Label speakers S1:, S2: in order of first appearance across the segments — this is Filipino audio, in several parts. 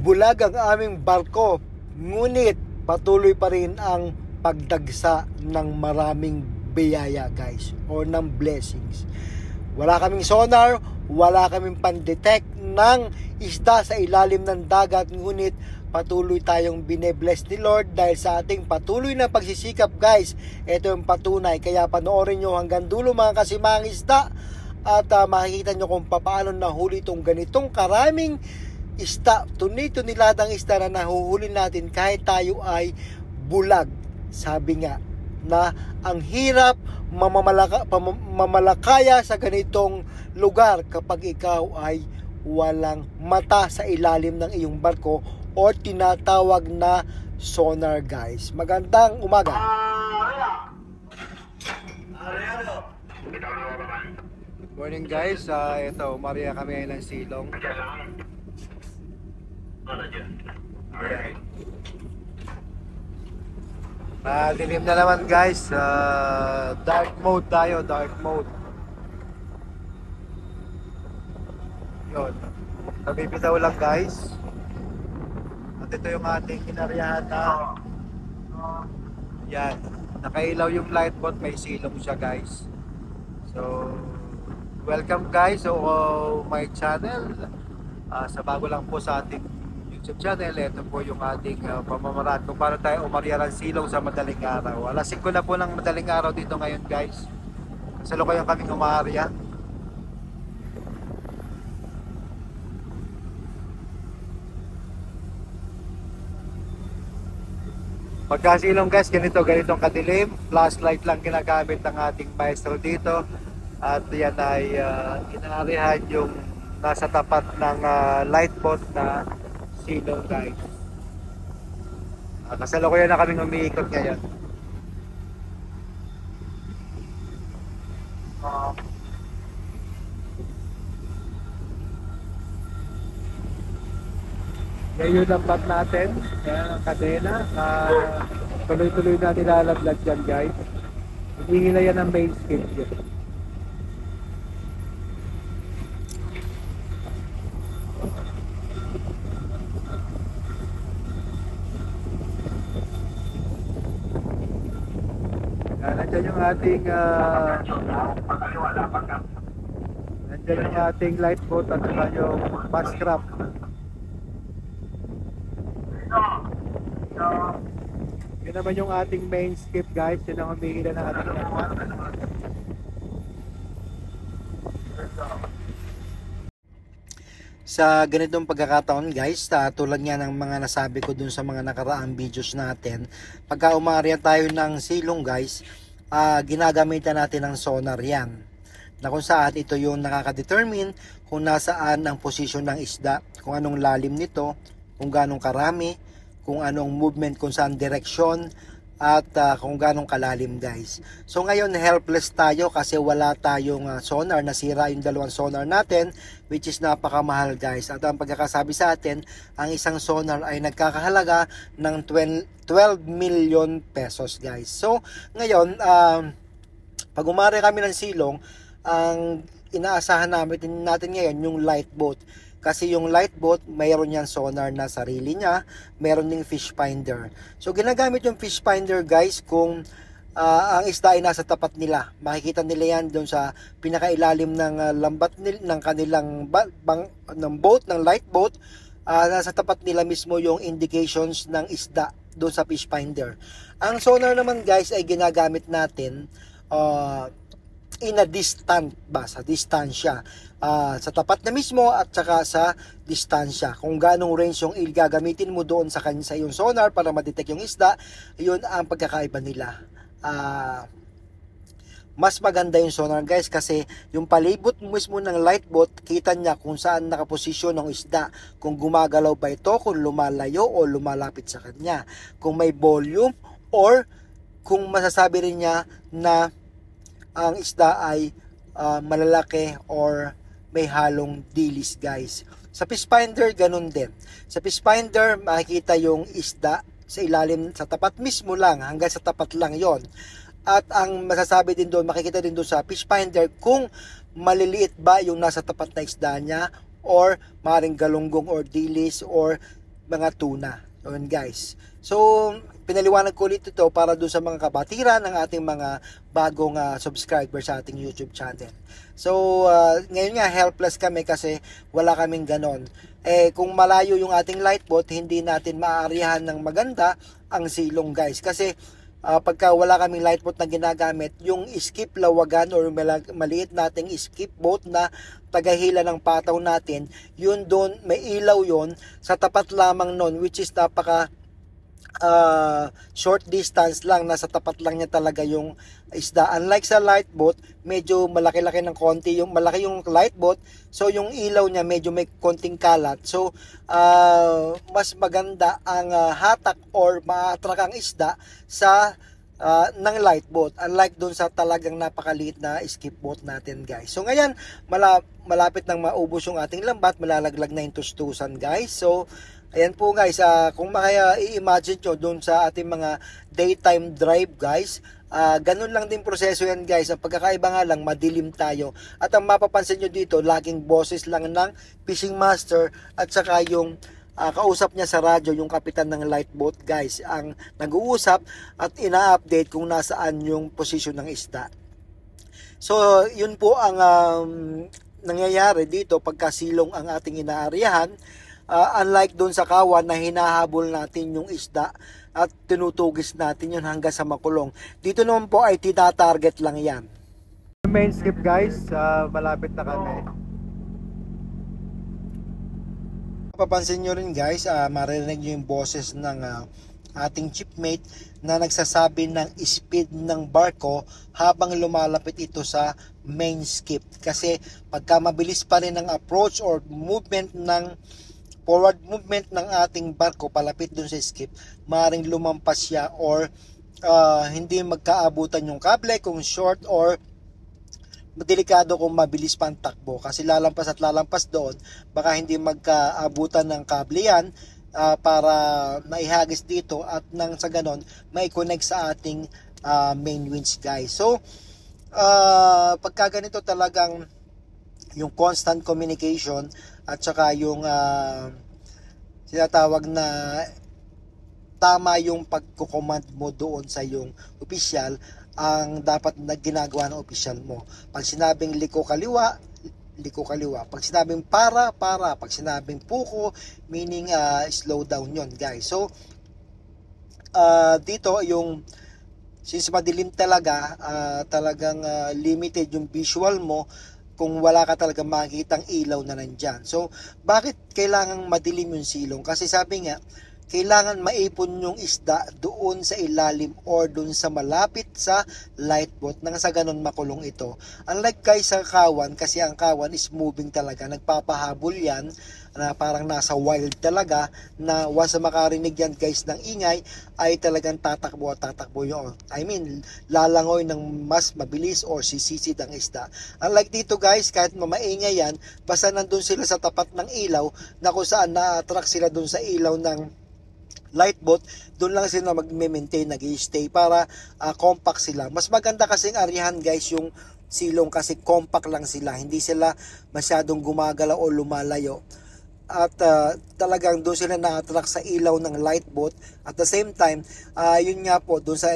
S1: Bulag ang aming barko, ngunit patuloy pa rin ang pagdagsa ng maraming biyaya guys, or ng blessings. Wala kaming sonar, wala kaming pandetect ng isda sa ilalim ng dagat, ngunit patuloy tayong binebless ni Lord dahil sa ating patuloy na pagsisikap guys. Ito yung patunay, kaya panoorin nyo hanggang dulo mga kasimang isda, at makikita nyo kung paano nahuli itong ganitong karaming isda, tuniladang isda na nahuhuli natin kahit tayo ay bulag. Sabi nga na ang hirap mamalakaya sa ganitong lugar kapag ikaw ay walang mata sa ilalim ng iyong barko o tinatawag na sonar guys. Magandang umaga. Good morning guys. Ito, Maria kami ng silong. Dilim na naman guys. Dark mode tayo, dark mode. Yun, nabibitaw lang guys. At ito yung ating kinaryahan na yan, nakailaw yung light boat, may silong siya guys. So welcome guys to my channel. Sa bago lang po sa ating YouTube channel, ito po yung ating pamamaraan kung paano tayo umarya ng silong sa madaling araw. Alas 5 na po ng madaling araw dito ngayon guys. Kasalukuyan kaming umarya. Pagkasilong guys, ganitong kadilim. Flashlight lang ginagamit ng ating maestro dito. At yan ay inaarihan yung nasa tapat ng light boat na silong guys. Kasalukuyan na kaming umiikot ngayon. Ngayon ang bat natin, yan ang kadena. Tuloy-tuloy na nilalaglag dyan guys. Hindi nila yan ang main skate dyan. Nandiyan yung ating nandiyan yung ating light boat at saka yung bass craft. Yun naman yung ating main skip guys. Yun ang humihila ng ating nakuha. Sa ganitong pagkakataon guys, tulad nga ng mga nasabi ko dun sa mga nakaraang videos natin, pagka umaarya tayo ng silong guys, ginagamitan natin ng sonar yan, na kung saan ito yung nakakadetermine kung nasaan ang posisyon ng isda, kung anong lalim nito, kung ganong karami, kung anong movement, kung saan direksyon, at kung ganong kalalim guys. So ngayon helpless tayo kasi wala tayong sonar, nasira yung dalawang sonar natin, which is napakamahal guys. At ang pagkakasabi sa atin, ang isang sonar ay nagkakahalaga ng 12 million pesos guys. So ngayon, pag umari kami ng silong, ang inaasahan natin ngayon yung light boat. Kasi yung light boat, mayroon yan sonar na sarili niya, mayroon ding fish finder. So ginagamit yung fish finder guys kung ang isda ay nasa tapat nila. Makikita nila yan doon sa pinakailalim ng lambat ng kanilang ng boat, ng light boat. Nasa tapat nila mismo yung indications ng isda doon sa fish finder. Ang sonar naman guys ay ginagamit natin in a distant ba, sa distansya, sa tapat na mismo at saka sa distansya. Kung ganong range yung gagamitin mo doon sa iyong sonar para ma-detect yung isda, yun ang pagkakaiba nila. Mas maganda yung sonar guys kasi yung palibot mismo ng light boat, kita niya kung saan nakaposisyon ng isda, kung gumagalaw ba ito, kung lumalayo o lumalapit sa kanya, kung may volume, or kung masasabi rin niya na ang isda ay malalaki or may halong dilis guys. Sa fish finder ganun din. Sa fish finder makikita yung isda sa ilalim, sa tapat mismo lang, hanggang sa tapat lang yon. At ang masasabi din doon, makikita din doon sa fish finder kung maliliit ba yung nasa tapat na isda niya, or maring galunggong or dilis, or mga tuna. Yun guys. So, pinaliwanag ko ulit ito para doon sa mga kabatiran ng ating mga bagong subscribers sa ating YouTube channel. So, ngayon nga helpless kami kasi wala kaming ganon. Kung malayo yung ating light boat, hindi natin maaarihan ng maganda ang silong guys. Kasi pagka wala kaming light boat na ginagamit, yung skip lawagan or maliit nating skip boat na tagahila ng pataw natin, yun doon, may ilaw yon sa tapat lamang nun, which is napaka short distance lang, nasa tapat lang niya talaga yung isda. Unlike sa light boat, medyo malaki-laki ng konti, yung malaki yung light boat, so yung ilaw niya medyo may konting kalat. So mas maganda ang hatak or ma-attract ang isda sa ng light boat, unlike dun sa talagang napakaliit na skip boat natin guys. So ngayon malapit nang maubos yung ating lambat, malalaglag na yung tustusan guys. So ayan po guys, kung i-imagine nyo dun sa ating mga daytime drive guys, ganun lang din proseso yan guys. Ang pagkakaiba nga lang, madilim tayo. At ang mapapansin nyo dito, laging boses lang ng fishing master at saka yung kausap niya sa radyo, yung kapitan ng light boat guys, ang nag-uusap at ina-update kung nasaan yung posisyon ng isda. So yun po ang nangyayari dito pagka silong ang ating inaariyahan. Unlike doon sa kawan na hinahabol natin yung isda at tinutugis natin yun hanggang sa makulong, dito naman po ay tinatarget lang yan. Main skip guys, malapit na kami. Papansin nyo rin guys, maririnig nyo yung boses ng ating shipmate na nagsasabi ng speed ng barko habang lumalapit ito sa main skip. Kasi pagka mabilis pa rin ang approach or movement ng forward movement ng ating barko palapit dun sa skip, maaaring lumampas siya or hindi magkaabutan yung kable kung short, or delikado kung mabilis pa ang takbo kasi lalampas at lalampas doon, baka hindi magkaabutan ng kable yan para maihagis dito at nang sa ganon may connect sa ating main winch guys. So pagka ganito talagang yung constant communication at saka yung sinatawag na tama yung pagkukomand mo doon sa yung opisyal ang dapat na ginagawa ng opisyal mo. Pag sinabing liko kaliwa, liko kaliwa. Pag sinabing para, pag sinabing puko, meaning slow down yon guys. So dito yung since madilim talaga, talagang limited yung visual mo kung wala ka talaga makikitang ilaw na nandyan. So bakit kailangan madilim yung silong? Kasi sabi nga, kailangan maipon yung isda doon sa ilalim or doon sa malapit sa light boat nang sa ganun makulong ito. Unlike guys sa kawan, kasi ang kawan is moving talaga, nagpapahabol yan na parang nasa wild talaga, na once makarinig yan guys ng ingay ay talagang tatakbo at tatakbo yun. I mean, lalangoy ng mas mabilis or sisisid ang isda. Unlike dito guys, kahit mamaingay yan, basta nandun sila sa tapat ng ilaw na kung saan na-attract sila dun sa ilaw ng light boat, doon lang sila mag-maintain, nag-stay para compact sila. Mas maganda kasing arihan guys yung silong kasi compact lang sila, hindi sila masyadong gumagalaw o lumalayo. At talagang doon sila na-attract sa ilaw ng light boat. At the same time, yun nga po, doon sa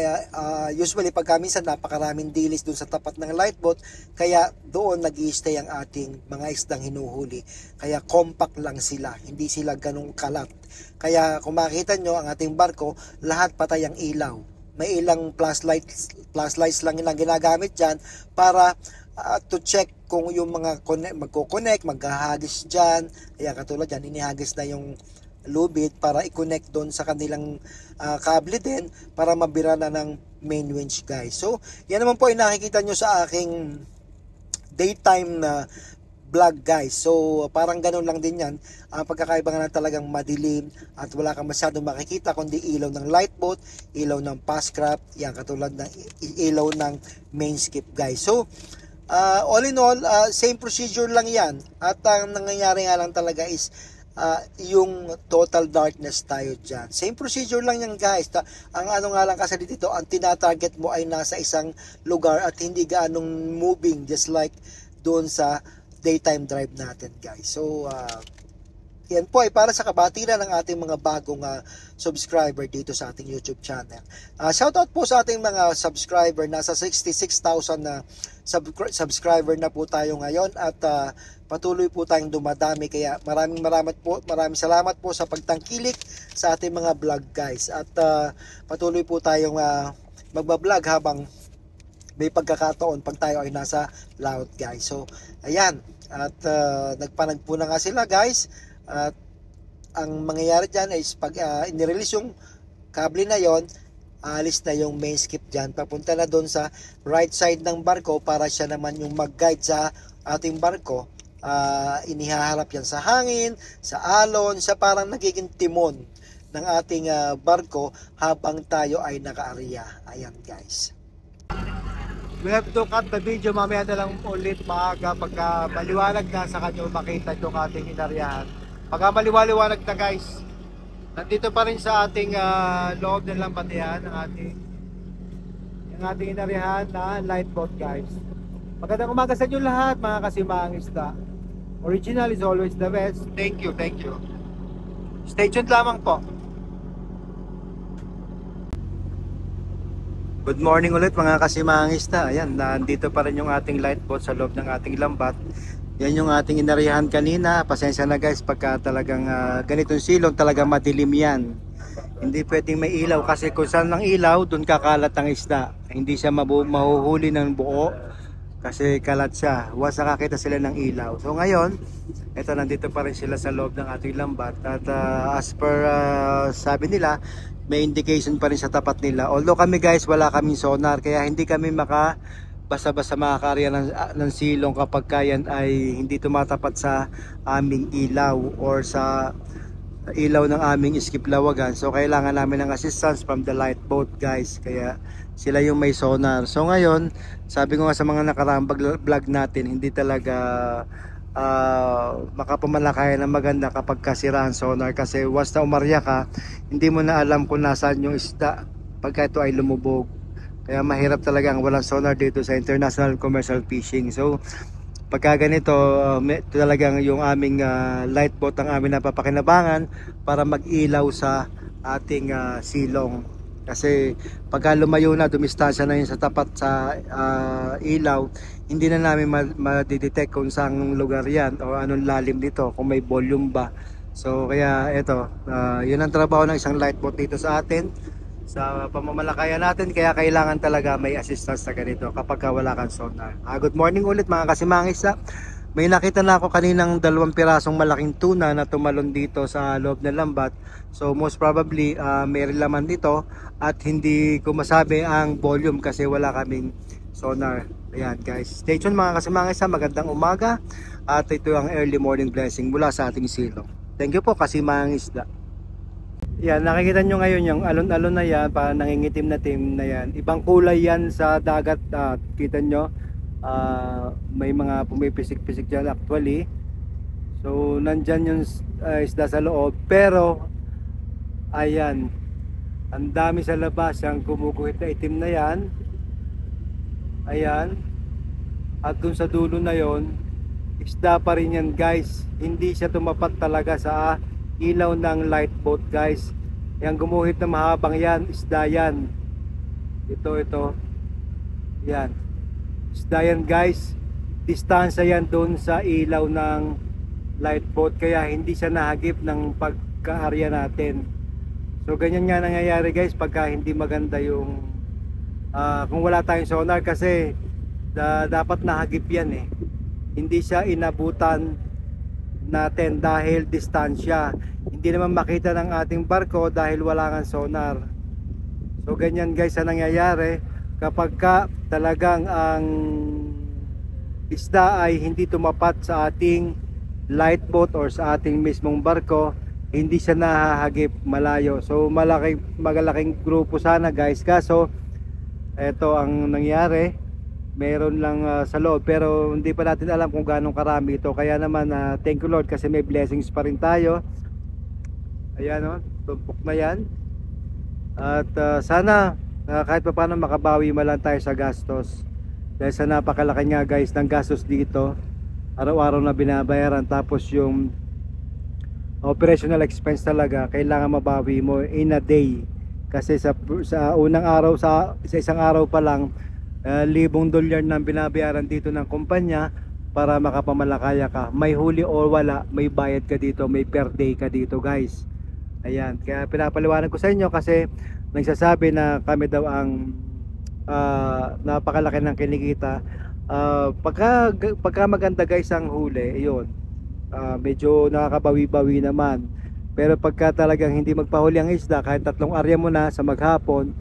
S1: usually pagka minsan napakaraming dilis doon sa tapat ng light boat, kaya doon nag-i-stay ang ating mga isdang hinuhuli. Kaya compact lang sila, hindi sila ganong kalat. Kaya kung makikita nyo ang ating barko, lahat patay ang ilaw. May ilang flashlights lang yung ginagamit dyan para to check kung yung mga magko-connect, maghahagis dyan. Kaya katulad dyan, inihagis na yung lubid para i-connect doon sa kanilang kable din para mabira na ng main winch guys. So yan naman po ay nakikita nyo sa aking daytime na vlog guys. So parang ganun lang din yan. Ang pagkakaiba nga na talagang madilim at wala kang masyadong makikita kundi ilaw ng light boat, ilaw ng fastcraft, yan katulad ng ilaw ng main skip guys. So all in all, same procedure lang yan. At ang nangyayari nga lang talaga is yung total darkness tayo dyan. Same procedure lang yan guys. Ang ano nga lang kasi dito, ang tinatarget mo ay nasa isang lugar at hindi gaanong moving, just like doon sa daytime drive natin guys. So Yan po ay para sa kabatiran ng ating mga bagong subscriber dito sa ating YouTube channel. Shoutout po sa ating mga subscriber. Nasa 66,000 na subscriber na po tayo ngayon at patuloy po tayong dumadami. Kaya maraming salamat po sa pagtangkilik sa ating mga vlog guys. At patuloy po tayong magbablog habang may pagkakataon pag tayo ay nasa laut guys. So ayan, at nagpanagpo na nga sila guys. At ang mangyayari dyan is pag inirelease yung kable na yon, alis na yung main skip dyan, papunta na doon sa right side ng barko para siya naman yung mag-guide sa ating barko. Inihaharap yan sa hangin, sa alon, sa parang nagiging timon ng ating barko habang tayo ay naka-area. Ayan guys. We have to cut the video mamaya na lang ulit maaga pagka maliwanag na sa kanyo makita itong ating inaryahan. Pagka maliwanag na guys, nandito pa rin sa ating loob ng lampatihan ng ating inaryahan na light boat guys. Magandang umaga sa inyo lahat mga kasimahang isda. Original is always the best. Thank you, thank you. Stay tuned lamang po. Good morning ulit mga kasimahang isda. Ayan, nandito pa rin yung ating light boat sa loob ng ating lambat. Yan yung ating inarihan kanina. Pasensya na guys pagka talagang ganitong silong talagang madilim yan. Hindi pwedeng may ilaw kasi kung saan ng ilaw doon kakalat ang isda. Hindi siya mahuhuli ng buo kasi kalat siya. Once nakakita sila ng ilaw. So ngayon, eto nandito pa rin sila sa loob ng ating lambat. At as per sabi nila, may indication pa rin sa tapat nila. Although kami guys wala kaming sonar kaya hindi kami basta-basta makakarya ng silong kapag kayan ay hindi tumatapat sa aming ilaw or sa ilaw ng aming skip lawagan. So kailangan namin ng assistance from the light boat guys, kaya sila yung may sonar. So ngayon, sabi ko nga sa mga nakaraang vlog natin, hindi talaga makapamalakaya ng maganda kapag kasiraan sonar kasi once na umarya ka, hindi mo na alam kung nasaan yung isda pagka ito ay lumubog. Kaya mahirap talaga ang walang sonar dito sa international commercial fishing. So pagka ganito, talagang yung aming light boat ang aming napapakinabangan para mag-ilaw sa ating silong. Kasi pagka lumayo na, dumistansya na yun sa tapat sa ilaw, hindi na namin madidetect kung saang lugar yan o anong lalim dito, kung may volume ba. So kaya ito, yun ang trabaho ng isang light boat dito sa atin sa pamamalakayan natin, kaya kailangan talaga may assistance na ganito kapag wala kang sonar. Good morning ulit mga kasimahang isda. May nakita na ako kaninang 2 pirasong malaking tuna na tumalon dito sa loob ng lambat. So most probably may laman dito at hindi ko masabi ang volume kasi wala kaming sonar. Ayan guys, stay tuned mga kasimahang isda. Magandang umaga at ito ang early morning blessing mula sa ating silong. Thank you po kasimahang isda. Yan, nakikita nyo ngayon yung alon-alon na yan, parang nangingitim na tim na yan. Ibang kulay yan sa dagat, kita nyo, may mga pumipisik-pisik dyan actually. So nandyan yung isda sa loob, pero ayan, ang dami sa labas, yung gumuguhit na itim na yan. Ayan, at dun sa dulo na yon, isda pa rin yan guys. Hindi siya tumapat talaga sa ilaw ng light boat guys. Yang gumuhit na mahabang yan, isda yan. Ito yan, isda yan guys. Distansya yan doon sa ilaw ng light boat, kaya hindi siya nahagip ng pagkaarya natin. So ganyan nga nangyayari guys pagka hindi maganda yung kung wala tayong sonar, kasi dapat nahagip yan hindi siya inabutan natin dahil distansya. Hindi naman makita ng ating barko dahil wala kang sonar. So ganyan guys ang nangyayari kapag talagang ang isda ay hindi tumapat sa ating light boat or sa ating mismong barko, hindi siya nahahagip malayo. So malaking grupo sana guys, kaso eto ang nangyari, meron lang sa loob, pero hindi pa natin alam kung gaano karami ito. Kaya naman thank you Lord kasi may blessings pa rin tayo. Ayan tumpok na yan. At sana kahit pa paano makabawi man tayo sa gastos, dahil sa napakalaki nga guys ng gastos dito, araw-araw na binabayaran. Tapos yung
S2: operational expense talaga kailangan mabawi mo in a day. Kasi sa unang araw, sa isang araw pa lang, libong dolyar nang binabayaran dito ng kumpanya para makapamalakaya ka. May huli o wala, may bayad ka dito, may per day ka dito guys. Ayan, kaya pinapaliwanag ko sa inyo kasi nagsasabi na kami daw ang napakalaki ng kinikita. Pagka maganda guys ang huli, yun, medyo nakakabawi-bawi naman. Pero pagka talagang hindi magpahuli ang isda, kahit tatlong arya mo na sa maghapon,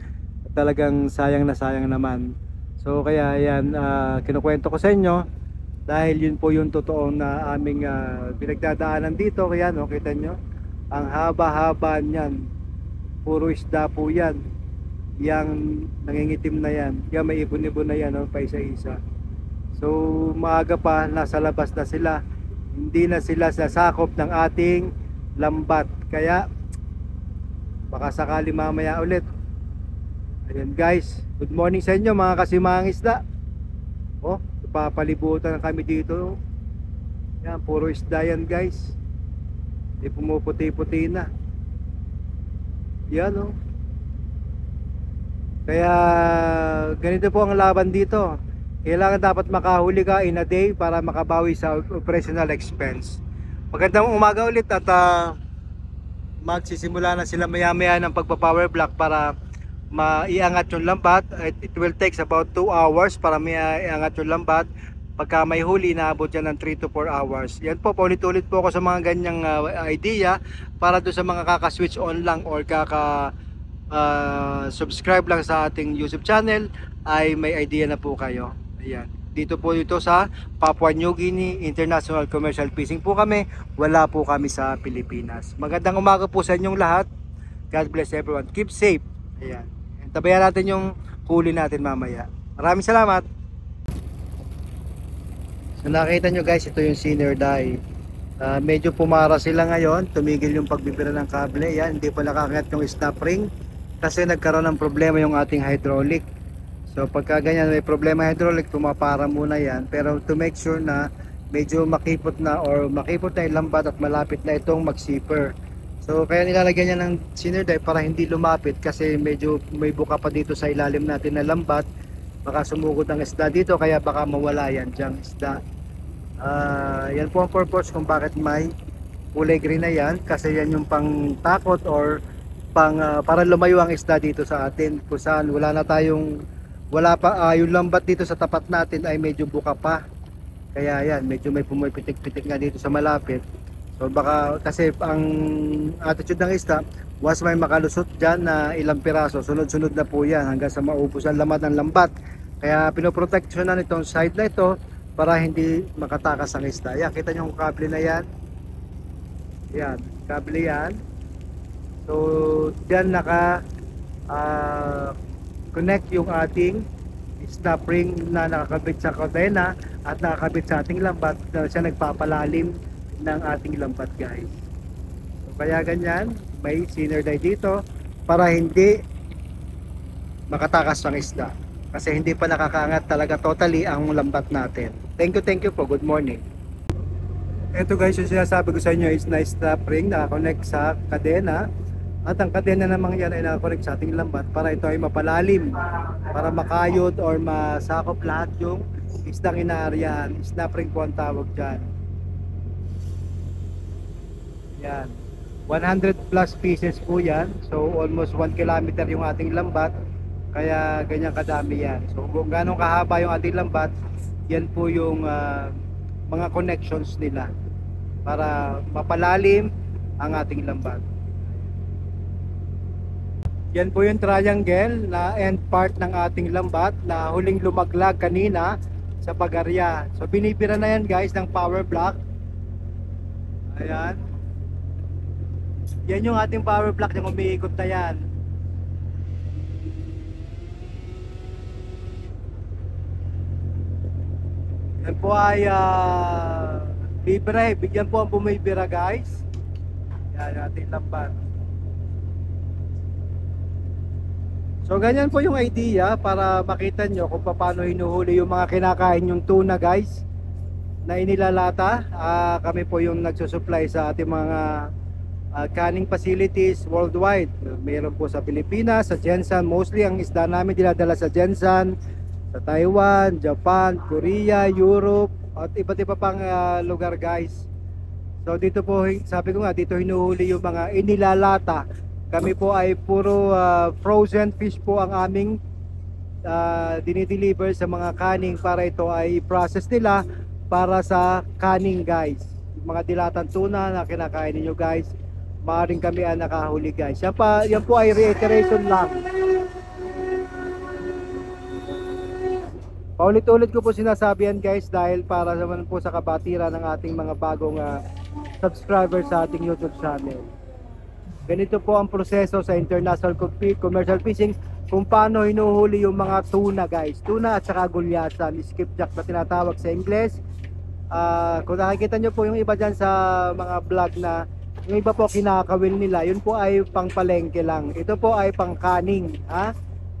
S2: talagang sayang na naman. So kaya yan, kinukwento ko sa inyo dahil yun po yung totoo na aming pinagdadaanan dito. Kaya no, kita nyo ang haba-haba niyan, puro isda po yan. Yang nangingitim na yan, yan may ibon-ibon na yan, no, pa isa-isa. So maaga pa, nasa labas na sila, hindi na sila sasakop ng ating lambat. Kaya baka sakali mamaya ulit. Ayan guys, good morning sa inyo mga kasimahang isda. Oh, papalibutan kami dito. Yan, puro isda yan guys. Di pumuputi-puti na. Yan oh. Kaya ganito po ang laban dito. Kailangan dapat makahuli ka in a day para makabawi sa operational expense. Magandang umaga ulit at magsisimula na sila maya-maya ng pagpa-power block para maiangat yung lambat. It will take about 2 hours para maiangat yung lambat. Pagka may huli, naabot yan ng 3 to 4 hours. Yan po, paulit-ulit po ako sa mga ganyang idea para doon sa mga kaka-switch on lang or subscribe lang sa ating YouTube channel ay may idea na po kayo. Ayan. Dito po ito sa Papua New Guinea International Commercial Fishing po kami. Wala po kami sa Pilipinas. Magandang umaga po sa inyong lahat. God bless everyone. Keep safe. Ayan. Tabayan natin yung huli natin mamaya. Maraming salamat. So nakita nyo guys, ito yung senior die. Medyo pumara sila ngayon. Tumigil yung pagbibira ng kable. Yan, hindi pa nakakangat yung stop ring kasi nagkaroon ng problema yung ating hydraulic. So pagka ganyan may problema hydraulic, pumapara muna yan. Pero to make sure na medyo makipot na or makipot na yung lambat at malapit na itong mag-zipper. So kaya nilalagyan niya ng senior die para hindi lumapit kasi medyo may buka pa dito sa ilalim natin na lambat. Baka sumugod ang isda dito kaya baka mawala yan dyang isda. Yan po ang purpose kung bakit may kulay green na yan, kasi yan yung pang takot or para lumayo ang isda dito sa atin, kung saan wala pa yung lambat dito sa tapat natin ay medyo buka pa, kaya yan medyo may pumipitik-pitik nga dito sa malapit. So baka kasi ang attitude ng isda, once may makalusot dyan na ilang piraso, sunod-sunod na po yan hanggang sa maubos ang laman ng lambat. Kaya pinoproteksyonan itong side na ito para hindi makatakas ang isda. Yan, kita nyo yung kable na yan. Yan, kable yan. So dyan naka connect yung ating stop ring na nakakabit sa kadena at nakakabit sa ating lambat na siya nagpapalalim ng ating lambat guys. So kaya ganyan, may senior die dito para hindi makatakas ang isda kasi hindi pa nakakaangat talaga totally ang lambat natin. Thank you po, good morning. Ito guys, yung sinasabi ko sa inyo is na stop ring nakakonect sa kadena. At ang kadena naman yan ay nakakonect sa ating lambat para ito ay mapalalim, para makayod or masakop lahat yung isdang inaaryan. Snap ring po ang tawag dyan. Yan, 100 plus pieces po yan. So almost 1 kilometer yung ating lambat, kaya ganyan kadami yan. So kung ganong kahaba yung ating lambat, yan po yung mga connections nila para mapalalim ang ating lambat. Yan po yung triangle na end part ng ating lambat na huling lumaglag kanina sa pagarya. So binibira na yan guys ng power block. Ayan. Yan yung ating power block, yung umiikot na yan. Yan po ay bibira, bigyan po ang bumibira guys. Yan yung ating lambat. So ganyan po yung idea para makita nyo kung paano hinuhuli yung mga kinakain yung tuna guys na inilalata. Kami po yung nagsusupply sa ating mga canning facilities worldwide. Mayroon po sa Pilipinas, sa Jensan. Mostly ang isda namin dinadala sa Jensan, sa Taiwan, Japan, Korea, Europe, at iba't iba pang lugar guys. So dito po, sabi ko nga, dito hinuhuli yung mga inilalata. Kami po ay puro frozen fish po ang aming dinideliver sa mga canning para ito ay process nila para sa canning guys. Yung mga dilatang tuna na kinakain ninyo guys, maaaring kami ang nakahuli guys. Yan po ay reiteration lang. Paulit-ulit ko po sinasabi yan guys dahil para naman po sa kabatiran ng ating mga bagong subscribers sa ating YouTube channel. Ganito po ang proseso sa international commercial fishing kung paano hinuhuli yung mga tuna guys. Tuna at saka gulyasan, skipjack na tinatawag sa Ingles. Kung nakikita nyo po yung iba dyan sa mga vlog na yung iba po kinakawil nila, yun po ay pangpalengke lang. Ito po ay pangkaning,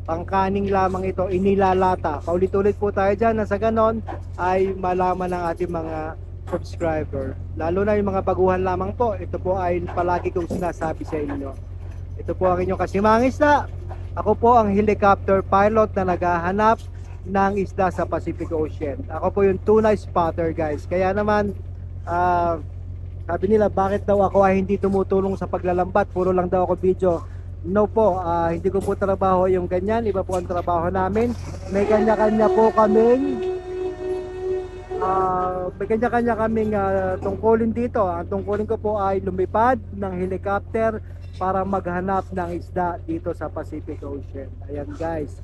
S2: pangkaning lamang ito, inilalata. Paulit-ulit po tayo dyan na sa ganon ay malaman ng ating mga subscriber, lalo na yung mga baguhan lamang po. Ito po ay palagi kong sinasabi sa inyo. Ito po ang inyong kasimang isda. Ako po ang helicopter pilot na naghahanap ng isda sa Pacific Ocean. Ako po yung tuna spotter guys. Kaya naman sabi nila bakit daw ako ay hindi tumutulong sa paglalambat, puro lang daw ako video. No po, hindi ko po trabaho yung ganyan. Iba po ang trabaho namin. May kanya-kanya po kaming may kanya-kanya kaming tungkulin dito. Ang tungkulin ko po ay lumipad ng helicopter para maghanap ng isda dito sa Pacific Ocean. Ayan guys,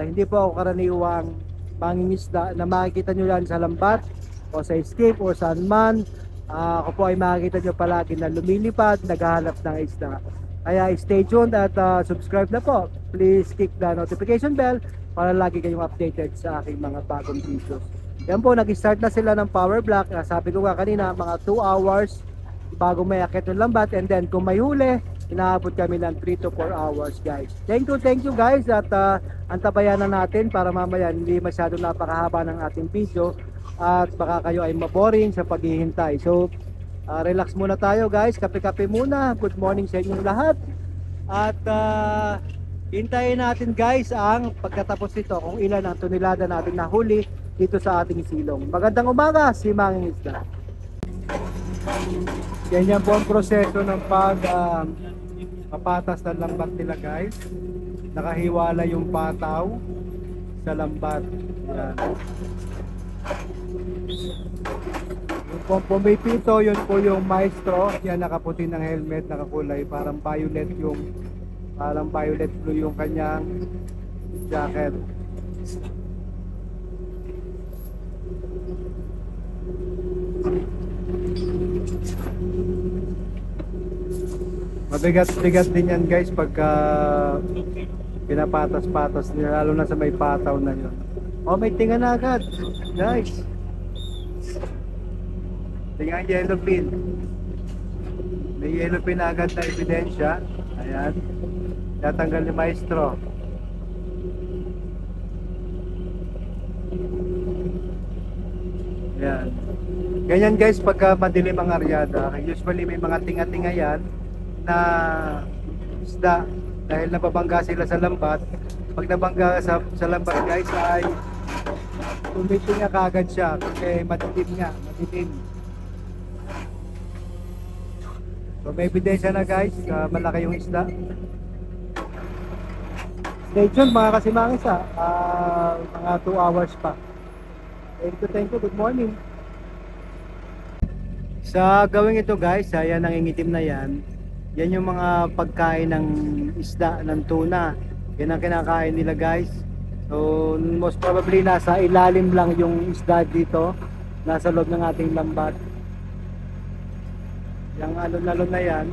S2: hindi po ako karaniwang mangingisda na makikita nyo yan sa lambat o sa escape o saan man. Ako po ay makikita nyo palagi na lumilipad, naghahanap ng isda. Kaya stay tuned at subscribe na po. Please click the notification bell para lagi kayong updated sa aking mga bagong videos. Yan po, nag-start na sila ng power block. Sabi ko nga kanina, mga 2 hours bago may akit ng lambat. And then kung may huli, inaabot kami ng 3 to 4 hours guys. Thank you guys. At antabayan na natin para mamaya hindi masyado napakahaba ng ating video. At baka kayo ay maboring sa paghihintay. So, relax muna tayo guys. Kape-kape muna. Good morning sa inyong lahat. At hintayin natin guys ang pagkatapos nito kung ilan ang tunilada natin nahuli dito sa ating silong. Magandang umaga, si Manging Isda. Ganyan po ang proseso ng papatas ng lambat nila guys. Nakahiwala yung pataw sa lambat. Yan. Yung po pumipito, yun po yung maestro. Yan, nakaputi ng helmet, nakakulay parang violet blue yung kanyang jacket. Mabigat-bigat din yan guys pagka pinapatas-patas nila, lalo na sa may pataw na yun. May tinga na agad guys. Tinga yellow pin. May yellow pin agad na ebidensya. Ayan, tatanggal ni maestro. Ayan. Ganyan guys pagka madilim ang aryada. Usually may mga tinga-tinga yan na isda dahil nababangga sila sa lambat. Pag nabangga sa lambat guys ay tumitinga kagad siya kasi madilim nga, madilim. So may ebidensya na guys, malaki yung isda. Stay tuned mga kasimangis mga 2 hours pa. Thank you, good morning. Sa gawing ito guys, yan ang ingitim na yan. Yan yung mga pagkain ng isda, ng tuna. Yan ang kinakain nila guys. So most probably nasa ilalim lang yung isda dito, nasa loob ng ating lambat. Yung alon-alon na yan,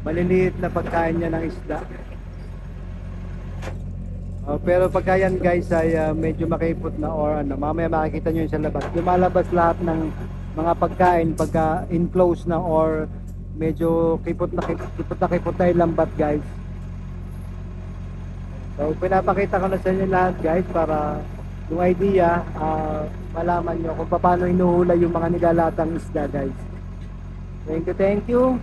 S2: maliliit na pagkain niya ng isda. Pero pagka yan guys ay medyo makipot na or mamaya makikita nyo yun sa labas. Lumalabas lahat ng mga pagkain pagka enclosed na or medyo kipot na yung lambat guys. So pinapakita ko na sa inyo lahat guys para yung idea malaman nyo kung paano hinuhula yung mga nilalatang isda guys. Thank you.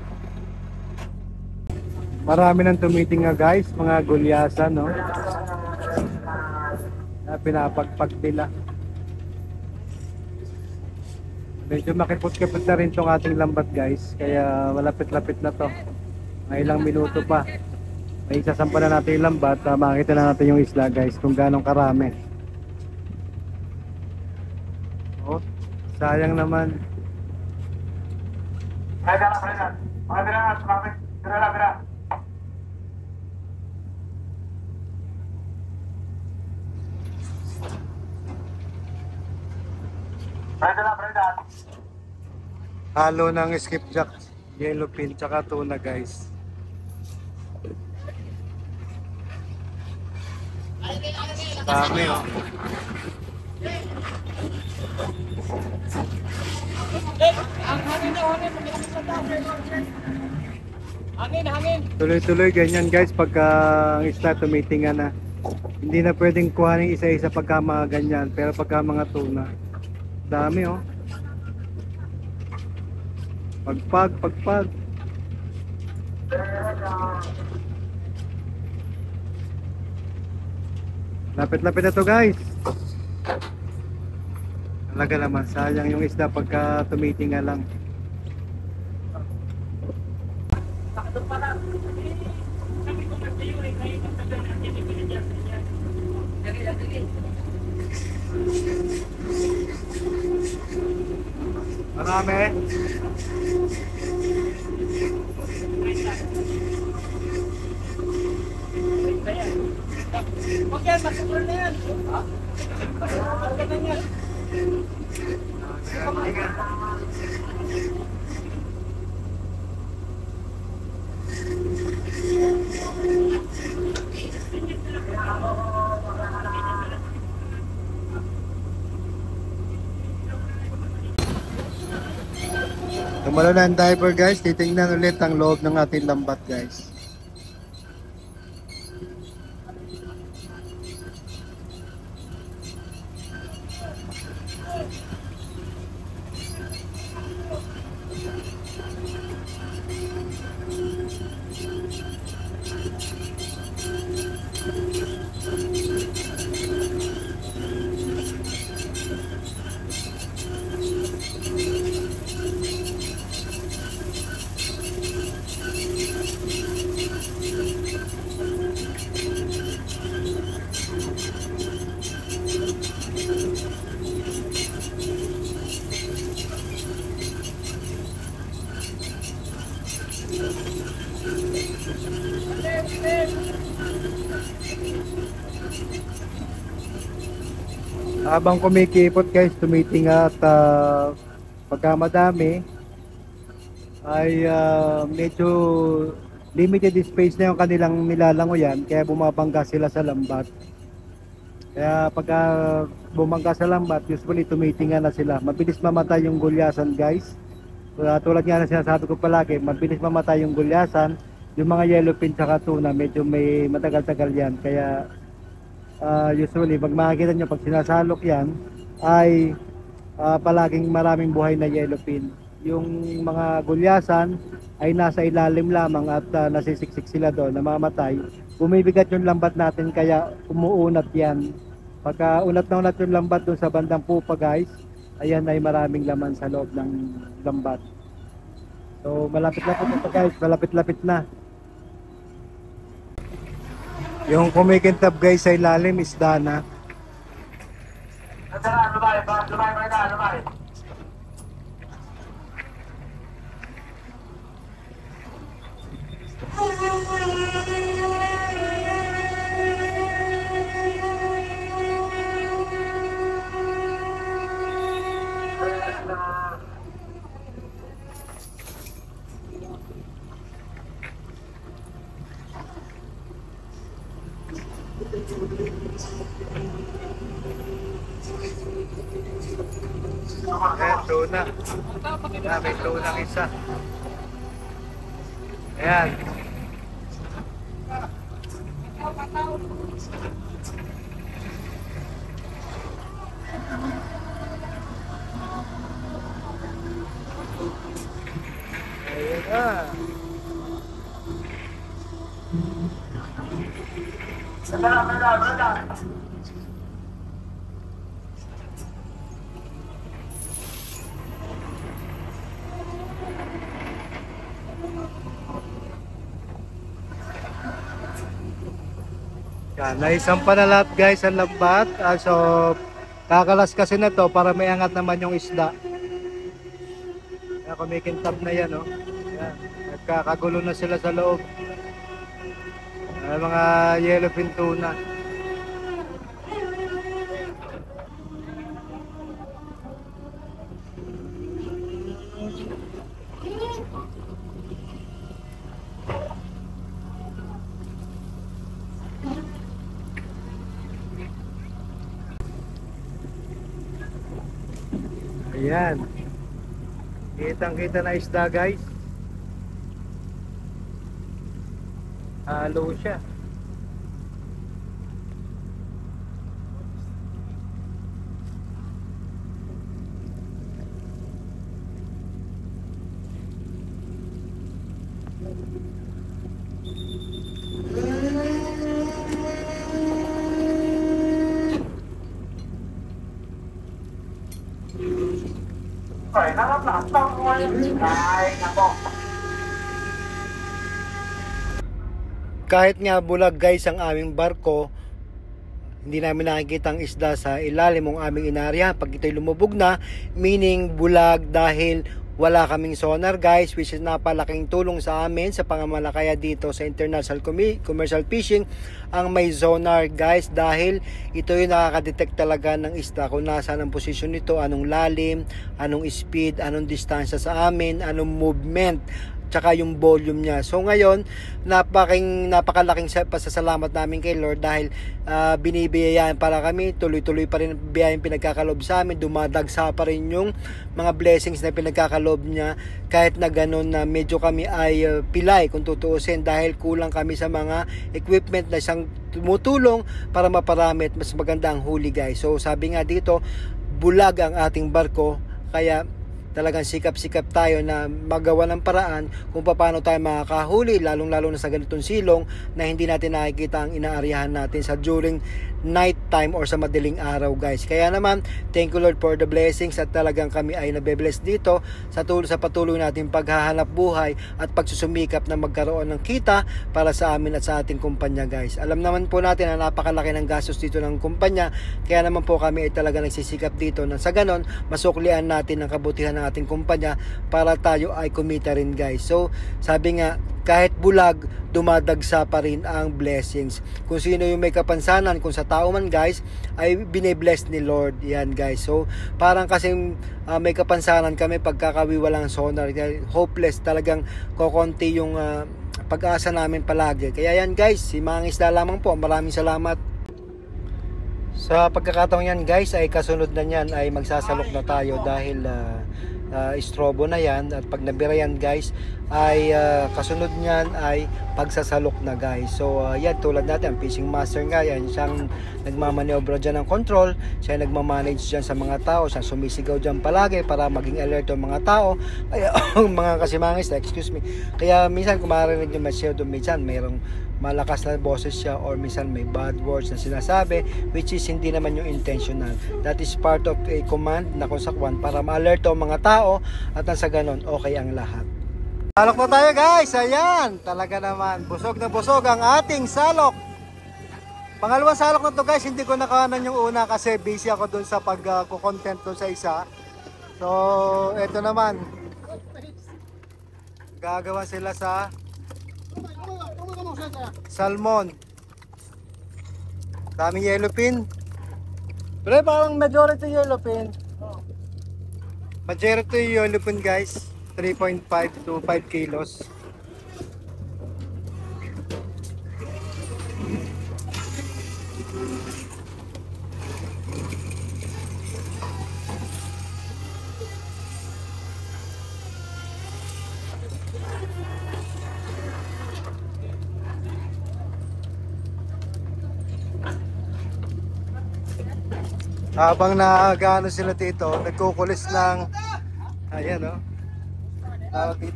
S2: Marami nang tumiting nga guys, mga gulyasan, no? Na pinapagpag nila. Medyo makipot-kipot na rin tong ating lambat guys, kaya malapit-lapit na to. Mga ilang minuto pa. May isasampa na natin yung lambat, makikita na natin yung isla guys, kung gaano karami. Oh, sayang naman. Halo ng skipjack, yellowfin, tsaka tuna guys. Dami oh. Tuloy-tuloy ganyan guys pagka ang isla tumitinga na. Hindi na pwedeng kuhanin isa-isa pagka mga ganyan, pero pagka mga tuna, dami oh. Pagpag. Lapit-lapit na to guys. Talaga naman, sayang yung isda pagka tumitinga lang. Marami.
S3: Huwag yan, masukol na yan. Masukol na yan.
S2: Tumalo na ang diver guys, titingnan ulit ang loob ng ating lambat guys. Habang kumikipot guys, tumitinga at pagka madami ay medyo limited space na yung kanilang nilalangoyan, kaya bumabangga sila sa lambat. Kaya pagka bumangga sa lambat, usually tumitinga na sila. Mabilis mamatay yung gulyasan guys. Tulad nga na sinasabi ko palagi, mabilis mamatay yung gulyasan. Yung mga yellowfin tsaka tuna, medyo may matagal-tagal yan. Kaya usually pag makikita nyo pag sinasalok yan ay palaging maraming buhay na yellowfin. Yung mga gulyasan ay nasa ilalim lamang at nasisiksik sila doon, namamatay. Bumibigat yung lambat natin kaya umuunat yan. Pagka unat na unat yung lambat doon sa bandang pupa guys, ayan ay maraming laman sa loob ng lambat. So malapit-lapit na guys, malapit-lapit na. Yung kumikintab guys sa ilalim isda na.
S3: Lumay.
S2: Ayan, tuna. May tunang isa. Ayan. Ayan na. Yan, naisampa na lahat guys ang lambat. So, kakalas kasi na to para may angat naman yung isda. Kaya kumikintab na yan, oh. Yan, nagkakagulo na sila sa loob. Mga yellowfin tuna. Ayan. Kitang-kita na isda guys. Halo siya. Kahit nga bulag guys ang aming barko, hindi namin nakikita ang isda sa ilalim ng aming inarya. Pag ito'y lumubog na, meaning bulag dahil wala kaming sonar guys, which is napalaking tulong sa amin sa pangamalakaya dito sa international commercial fishing ang may sonar guys, dahil ito yung nakakadetect talaga ng isda kung nasaan ang posisyon nito, anong lalim, anong speed, anong distansya sa amin, anong movement, tsaka yung volume niya. So ngayon, napakalaking pasasalamat namin kay Lord dahil binibiyayaan para kami, tuloy-tuloy pa rin biyayang pinagkakalob sa amin, dumadagsa pa rin yung mga blessings na pinagkakalob niya, kahit na ganun na medyo kami ay pilay kung tutuusin dahil kulang kami sa mga equipment na isang tumutulong para maparami at mas maganda ang huli guys. So sabi nga dito, bulag ang ating barko, kaya talagang sikap-sikap tayo na magawa ng paraan kung paano tayo makakahuli, lalong-lalo na sa ganitong silong na hindi natin nakikita ang inaaryahan natin sa during night time or sa madaling araw guys. Kaya naman, thank you Lord for the blessings at talagang kami ay nabe-bless dito sa patuloy natin paghahanap buhay at pagsusumikap na magkaroon ng kita para sa amin at sa ating kumpanya guys. Alam naman po natin na napakalaki ng gastos dito ng kumpanya, kaya naman po kami ay talaga nagsisikap dito na sa ganon masuklian natin ang kabutihan ng ating kumpanya para tayo ay kumita rin guys. So sabi nga, kahit bulag, dumadagsa pa rin ang blessings. Kung sino yung may kapansanan, kung sa tao man guys, ay bine-bless ni Lord. Yan guys. So, parang kasing may kapansanan kami pagkakawi walang sonar. Hopeless, talagang kokonti yung pag-asa namin palagi. Kaya yan guys, si mga isda lamang po. Maraming salamat. Sa pagkakataong yan guys, ay kasunod na yan ay magsasalok na tayo dahil istrobo na yan, at pag nabira yan guys ay kasunod niyan ay pagsasalok na guys. So yan, tulad natin ang fishing master nga yan, siyang nagmamaniobra dyan ng control, siya nagmamanage dyan sa mga tao, siya sumisigaw dyan palagi para maging alert ang mga tao, kaya mga kasimangis, excuse me, kaya minsan kung marinig nyo masyado, minsan mayroong malakas na boses siya or minsan may bad words na sinasabi, which is hindi naman yung intentional. That is part of a command na konsakwan para ma-alert ang mga tao at nang sa ganon okay ang lahat. Salok na tayo guys, ayan, talaga naman busog na busog ang ating salok. Pangalawang salok na to guys, hindi ko nakahanan yung una kasi busy ako dun sa pag-content dun sa isa. So eto naman, gagawa sila sa salmon. Daming yellowfin. Pero parang majority yellowfin. Majority yellowfin guys. 3.5 to 5 kilos. Habang nagano sila dito, nagkukulis ng ayan o,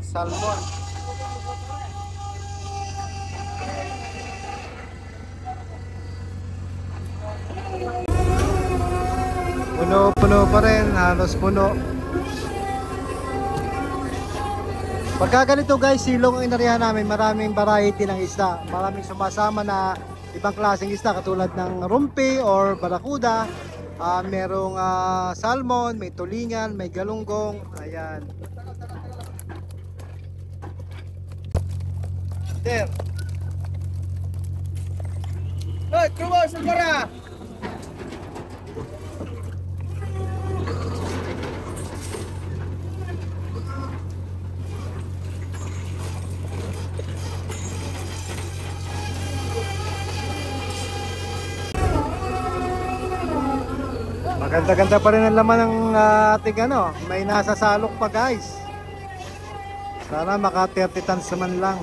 S2: salmon. punong-puno pa rin, halos puno. Pagka ganito guys, silong ang inarihan namin, maraming variety ng isda. Maraming sumasama na ibang klaseng isda katulad ng rumpi or barakuda. Merong salmon, may tulingan, may galunggong. Ayan. There.
S3: Hoy, keluar segera.
S2: Maganda-ganda pa rin ang laman ng ating ano. May nasa salok pa guys. Sana maka 30 tons naman lang.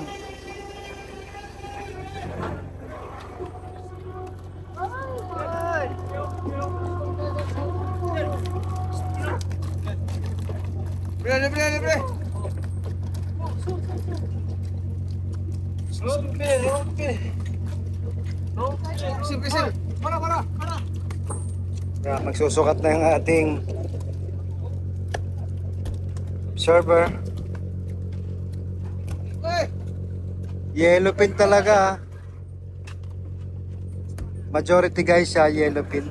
S3: Bre. Kisip. Para.
S2: Kaya magsusukat na yung ating server. Yellowfin talaga. Majority guys siya yellowfin.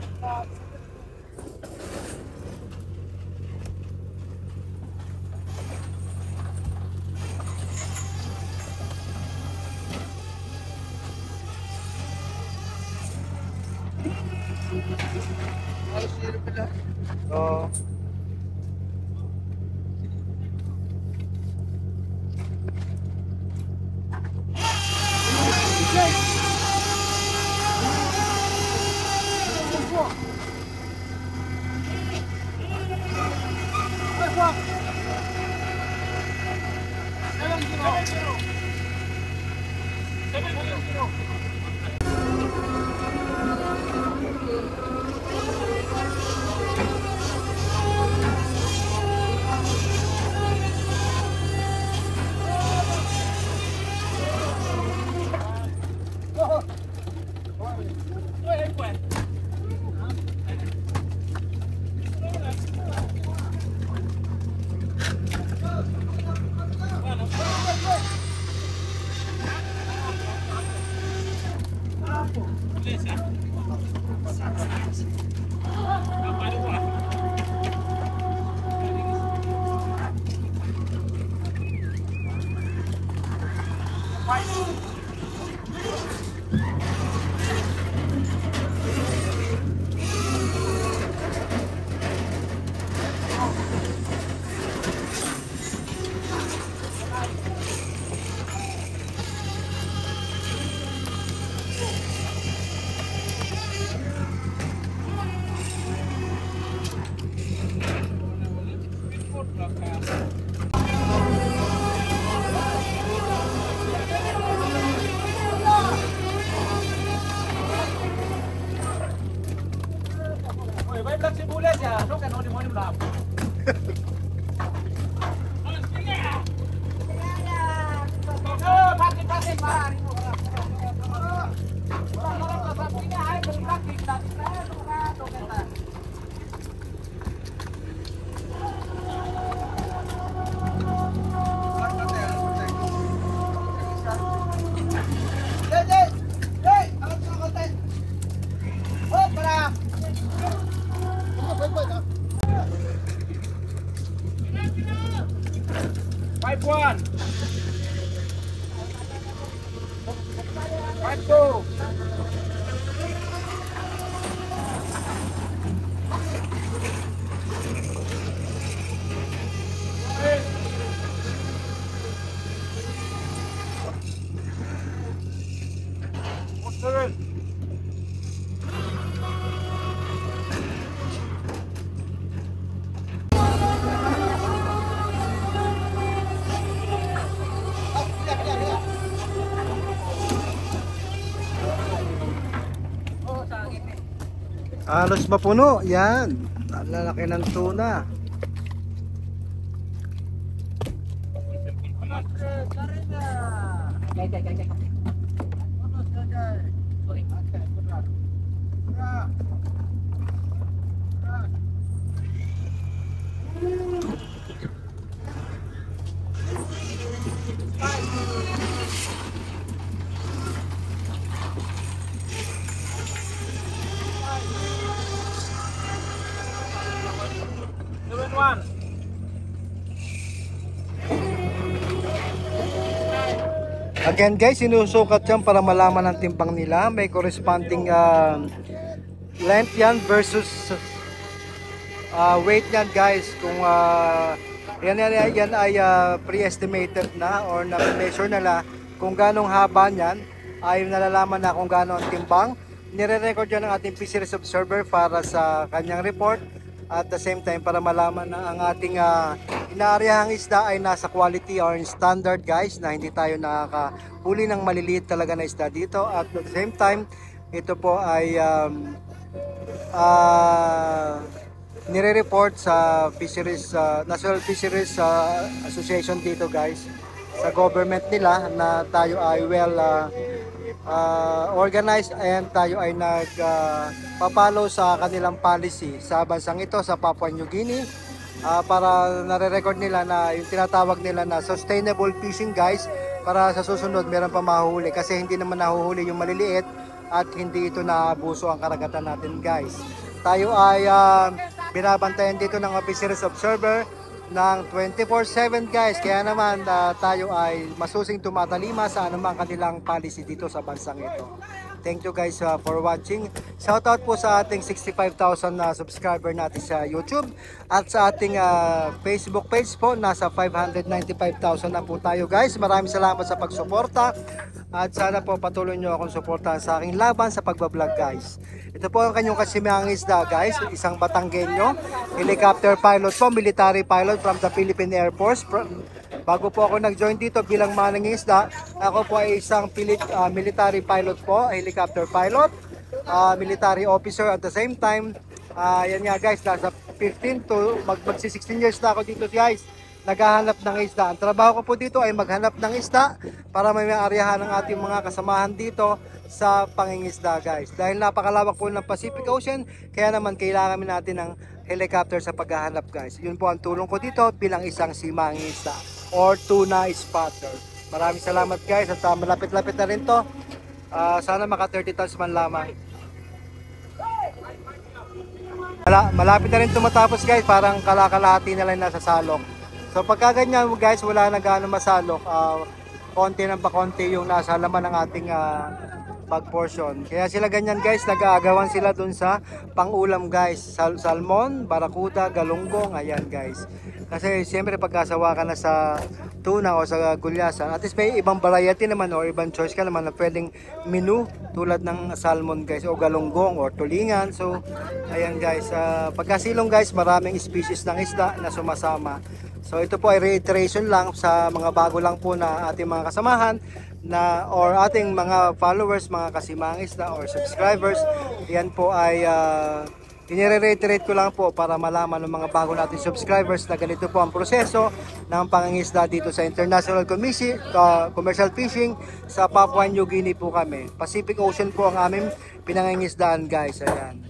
S2: Oh.
S3: Vai belah cibulet ya, no kan mau di belakang. Pasik marah ini. Five one. 5-2.
S2: Halos mapuno. Yan. Ang lalaki ng tuna. Again guys, sinusukat yan para malaman ang timbang nila. May corresponding length yan versus weight yan guys. Kung yan ay pre-estimated na or na-measure nila kung ganong haba niyan, ay nalalaman na kung gano'n ang timbang. Nire-record yan ng ating fisheries observer para sa kanyang report. At the same time para malaman na ang ating inaarehang isda ay nasa quality or standard guys, na hindi tayo nakakahuli ng maliliit talaga na isda dito. At at the same time ito po ay nire-report sa fisheries National Fisheries Association dito guys, sa government nila, na tayo ay well organized and tayo ay nagpapalo sa kanilang policy sa bansang ito, sa Papua New Guinea, para nare-record nila na yung tinatawag nila na sustainable fishing guys, para sa susunod meron pa mahuhuli, kasi hindi naman nahuhuli yung maliliit at hindi ito naabuso ang karagatan natin guys. Tayo ay binabantayan dito ng fisheries observer ng 24/7 guys, kaya naman tayo ay masusing tumatalima sa anumang kanilang policy dito sa bansang ito. Thank you guys for watching. Shoutout po sa ating 65,000 na subscriber natin sa YouTube, at sa ating Facebook page po, nasa 595,000 na po tayo guys. Maraming salamat sa pagsuporta, at sana po patuloy nyo akong suportahan sa aking laban sa pagbablog guys. Ito po ang kanyang kasimihang isda guys, isang Batanggenyo, helicopter pilot po, military pilot from the Philippine Air Force. Bago po ako nag-join dito bilang mangingisda, ako po ay isang military pilot po, helicopter pilot, military officer at the same time. Yan nga guys, nasa 15 to magsi 16 years na ako dito guys, naghahanap ng isda. Ang trabaho ko po dito ay maghanap ng isda para may maaryahan ng ating mga kasamahan dito sa pangingisda guys. Dahil napakalawak po ng Pacific Ocean, kaya naman kailangan natin ng helicopter sa paghahanap guys. Yun po ang tulong ko dito bilang isang mangingisda or tuna spotter. Maraming salamat guys, at malapit-lapit na rin to. Sana maka 30 tons man lamang. Malapit na rin tumatapos guys, parang kalakalahati na lang nasa salok. So pagka ganyan guys, wala na gaano masalok, konti ng pakonti yung nasa laman ng ating bag portion. Kaya sila ganyan guys, nag-aagawan sila dun sa pangulam guys, salmon, barakuda, galunggong, ayan guys. Kasi siyempre pagkasawa ka na sa tuna o sa gulyasan, at least may ibang variety naman o ibang choice ka naman na pwedeng menu tulad ng salmon guys, o galunggong o tulingan. So ayan guys, pagkasilong guys, maraming species ng isda na sumasama. So ito po ay reiteration lang sa mga bago lang po na ating mga kasamahan na or ating mga followers, mga kasimangisda or subscribers. Yan po ay inire-reiterate ko lang po para malaman ng mga bago nating subscribers na ganito po ang proseso ng pangingisda dito sa International Commercial Fishing sa Papua New Guinea po kami. Pacific Ocean po ang aming pinangingisdaan guys. Ayan.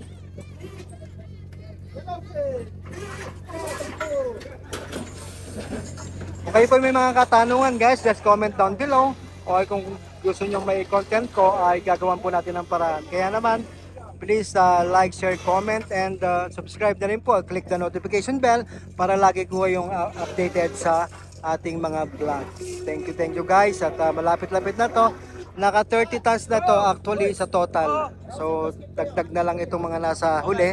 S2: Kayo po may mga katanungan guys, just comment down below. O kung gusto nyo may content ko, ay gagawan po natin ng paraan. Kaya naman, please like, share, comment, and subscribe na rin po. Click the notification bell para lagi ko yung updated sa ating mga vlog. Thank you guys. At malapit-lapit na to. Naka 30 tons na to actually sa total. So dagdag na lang itong mga nasa huli.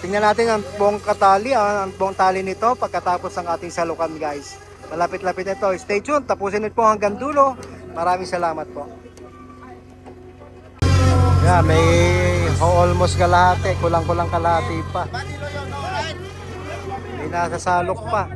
S2: Tingnan natin ang buong katali, ang buong tali nito pagkatapos ng ating salukan guys. Malapit-lapit na ito. Stay tuned. Tapusin nito po hanggang dulo. Maraming salamat po. Yeah, may almost kalahati. Kulang-kulang kalahati pa. May nasa salok pa.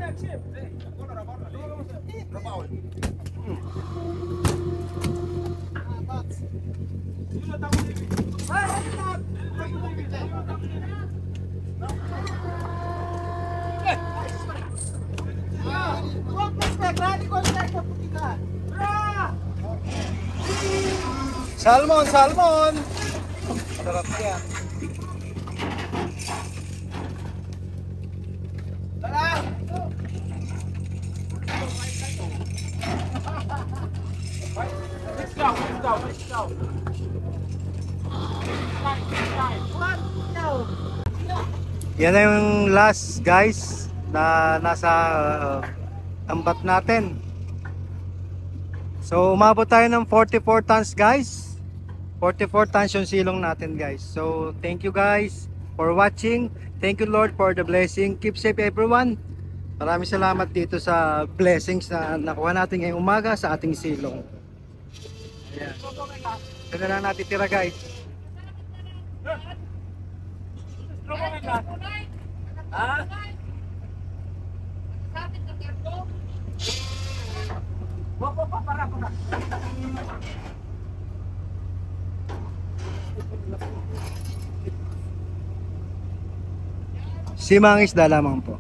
S2: Salmon, salmon. Sarap yan.
S3: Let's go, let's go, let's go. One, go.
S2: Yan na yung last guys na nasa tambat natin. So umabot tayo ng 44 tons guys. 44 tons yung silong natin guys. So thank you guys for watching. Thank you Lord for the blessing. Keep safe everyone. Maraming salamat dito sa blessings na nakuha natin ngayong umaga sa ating silong. Ayan. Ito na lang natin tira guys.
S3: Ha? Para ko na.
S2: Simang isda lamang po.